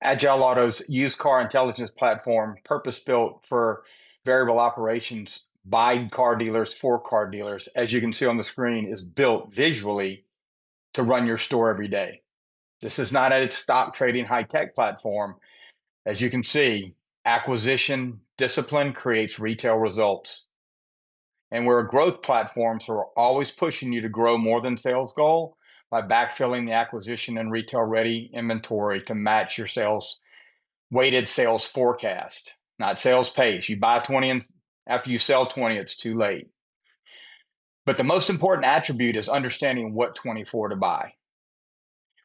Agile Auto's used car intelligence platform, purpose-built for variable operations by car dealers for car dealers, as you can see on the screen, is built visually to run your store every day. This is not a stock trading high-tech platform. As you can see, acquisition discipline creates retail results. And we're a growth platform, so we're always pushing you to grow more than sales goal by backfilling the acquisition and retail ready inventory to match your sales weighted sales forecast, not sales pace. You buy 20 and after you sell 20, it's too late. But the most important attribute is understanding what 24 to buy.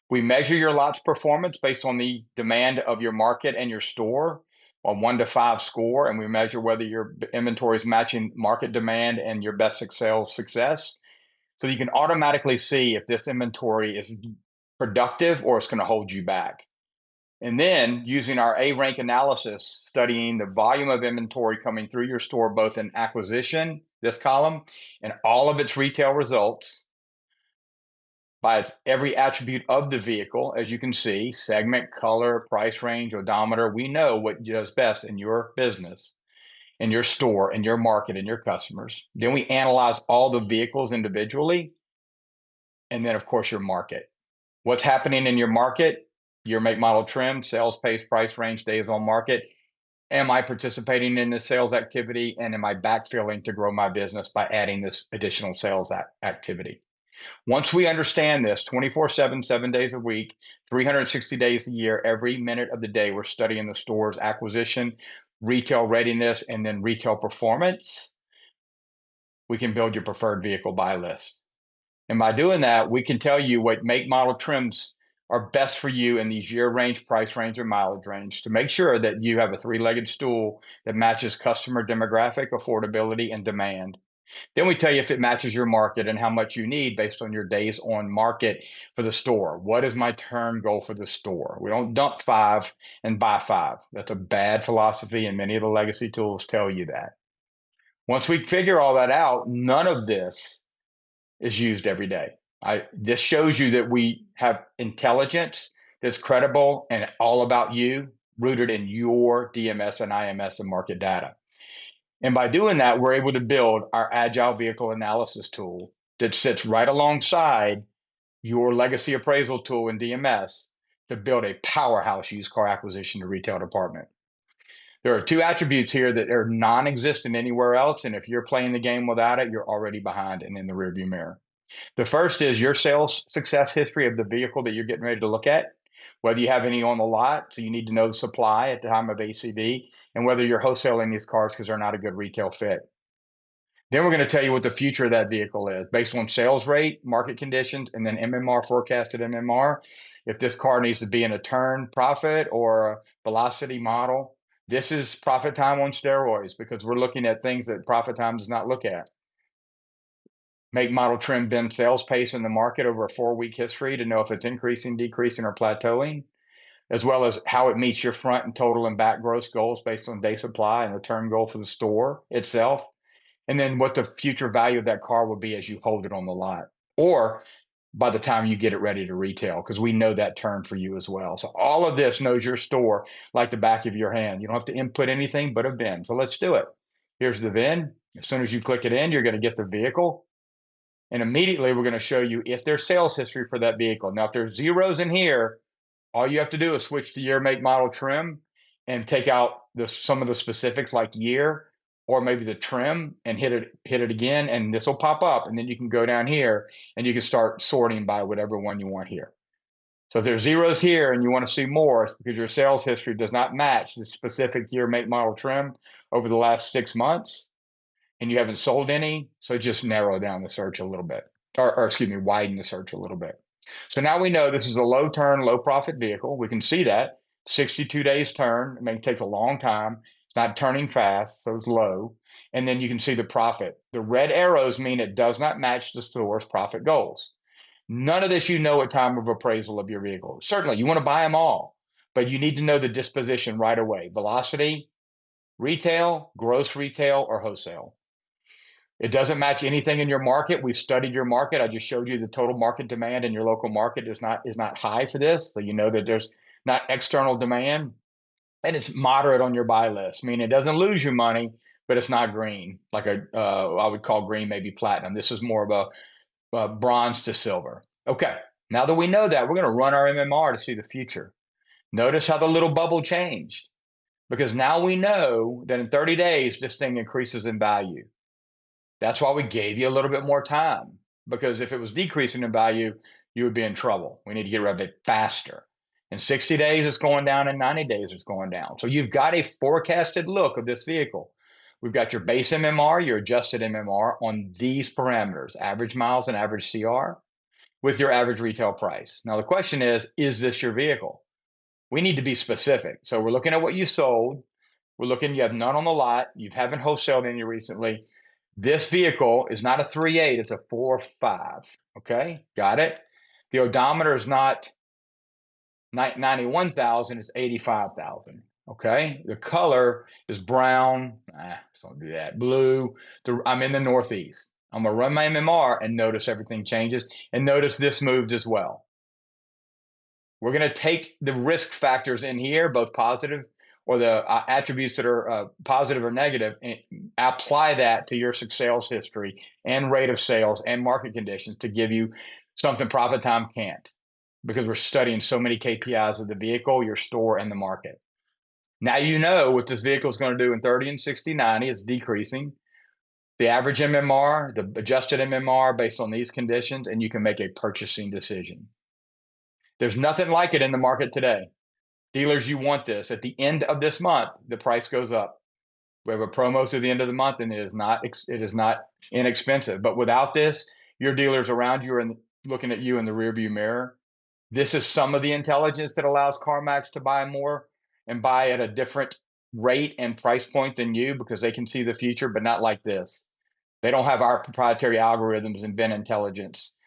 We measure your lot's performance based on the demand of your market and your store, a 1 to 5 score, and we measure whether your inventory is matching market demand and your best sales success. So you can automatically see if this inventory is productive or it's going to hold you back. And then using our A rank analysis, studying the volume of inventory coming through your store, both in acquisition, this column, and all of its retail results by its every attribute of the vehicle. As you can see, segment, color, price range, odometer, we know what does best in your business, in your store, in your market, and your customers. Then we analyze all the vehicles individually. And then, of course, your market. What's happening in your market? Your make, model, trim, sales pace, price range, days on market. Am I participating in this sales activity, and am I backfilling to grow my business by adding this additional sales activity? Once we understand this 24/7, 7 days a week, 360 days a year, every minute of the day, we're studying the store's acquisition, retail readiness, and then retail performance, we can build your preferred vehicle buy list. And by doing that, we can tell you what make, model, trims are best for you in these year range, price range, or mileage range to make sure that you have a three-legged stool that matches customer demographic, affordability, and demand. Then we tell you if it matches your market and how much you need based on your days on market for the store. What is my turn goal for the store? We don't dump 5 and buy 5. That's a bad philosophy, and many of the legacy tools tell you that. Once we figure all that out, none of this is used every day. This shows you that we have intelligence that's credible and all about you, rooted in your DMS and IMS and market data. And by doing that, we're able to build our Agile Vehicle Analysis tool that sits right alongside your legacy appraisal tool in DMS to build a powerhouse used car acquisition to retail department. There are 2 attributes here that are non-existent anywhere else, and if you're playing the game without it, you're already behind and in the rearview mirror. The first is your sales success history of the vehicle that you're getting ready to look at, whether you have any on the lot, so you need to know the supply at the time of ACV, and whether you're wholesaling these cars because they're not a good retail fit. Then we're going to tell you what the future of that vehicle is based on sales rate, market conditions, and then MMR, forecasted MMR. If this car needs to be in a turn profit or a velocity model, this is profit time on steroids because we're looking at things that profit time does not look at. Make, model, trim, VIN sales pace in the market over a 4-week history to know if it's increasing, decreasing, or plateauing, as well as how it meets your front and total and back gross goals based on day supply and the turn goal for the store itself. And then what the future value of that car will be as you hold it on the lot, or by the time you get it ready to retail, because we know that turn for you as well. So all of this knows your store like the back of your hand. You don't have to input anything but a VIN. So let's do it. Here's the VIN. As soon as you click it in, you're going to get the vehicle. And immediately we're going to show you if there's sales history for that vehicle. Now, if there's zeros in here, all you have to do is switch to year, make, model, trim, and take out some of the specifics like year or maybe the trim and hit it again, and this will pop up. And then you can go down here and you can start sorting by whatever one you want here. So if there's zeros here and you want to see more, it's because your sales history does not match the specific year, make, model, trim over the last 6 months, and you haven't sold any, so just narrow down the search a little bit, or excuse me, widen the search a little bit. So now we know this is a low turn, low profit vehicle. We can see that 62 days turn. It may take a long time. It's not turning fast, so it's low. And then you can see the profit. The red arrows mean it does not match the store's profit goals. None of this you know at time of appraisal of your vehicle. Certainly, you want to buy them all, but you need to know the disposition right away. Velocity, retail, gross retail, or wholesale. It doesn't match anything in your market. We've studied your market. I just showed you the total market demand in your local market is not high for this. So you know that there's not external demand. And it's moderate on your buy list, meaning it doesn't lose you money, but it's not green, like I would call green maybe platinum. This is more of a bronze to silver. Okay, now that we know that, we're going to run our MMR to see the future. Notice how the little bubble changed, because now we know that in 30 days, this thing increases in value. That's why we gave you a little bit more time, because if it was decreasing in value, you would be in trouble. We need to get rid of it faster. In 60 days, it's going down. In 90 days, it's going down. So you've got a forecasted look of this vehicle. We've got your base MMR, your adjusted MMR on these parameters, average miles and average CR, with your average retail price. Now, the question is this your vehicle? We need to be specific. So we're looking at what you sold. We're looking, you have none on the lot. You haven't wholesaled any recently. This vehicle is not a 3.8, it's a 4.5. Okay, got it? The odometer is not 91,000, it's 85,000. Okay, the color is brown. Let's don't do that. Blue. I'm in the Northeast. I'm gonna run my MMR and notice everything changes. And notice this moved as well. We're going to take the risk factors in here, both positive or the attributes that are positive or negative, and apply that to your sales history and rate of sales and market conditions to give you something Profit Time can't, because we're studying so many KPIs of the vehicle, your store, and the market. Now you know what this vehicle is going to do in 30 and 60, 90. It's decreasing. The average MMR, the adjusted MMR based on these conditions, and you can make a purchasing decision. There's nothing like it in the market today. Dealers, you want this. At the end of this month, the price goes up. We have a promo to the end of the month, and it is not inexpensive. But without this, your dealers around you are looking at you in the rearview mirror. This is some of the intelligence that allows CarMax to buy more and buy at a different rate and price point than you, because they can see the future, but not like this. They don't have our proprietary algorithms and VIN intelligence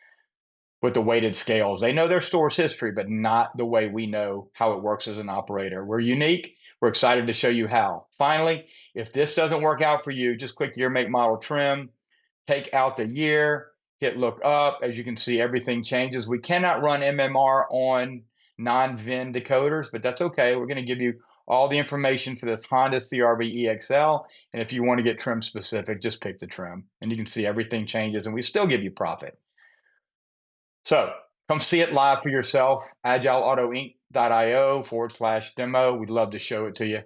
with the weighted scales. They know their store's history, but not the way we know how it works as an operator. We're unique. We're excited to show you how. Finally, if this doesn't work out for you, just click year, make, model, trim, take out the year, hit look up. As you can see, everything changes. We cannot run MMR on non-VIN decoders, but that's okay. We're going to give you all the information for this Honda CRV EXL. And if you want to get trim specific, just pick the trim. And you can see everything changes, and we still give you profit. So come see it live for yourself, agileautoinc.io/demo. We'd love to show it to you.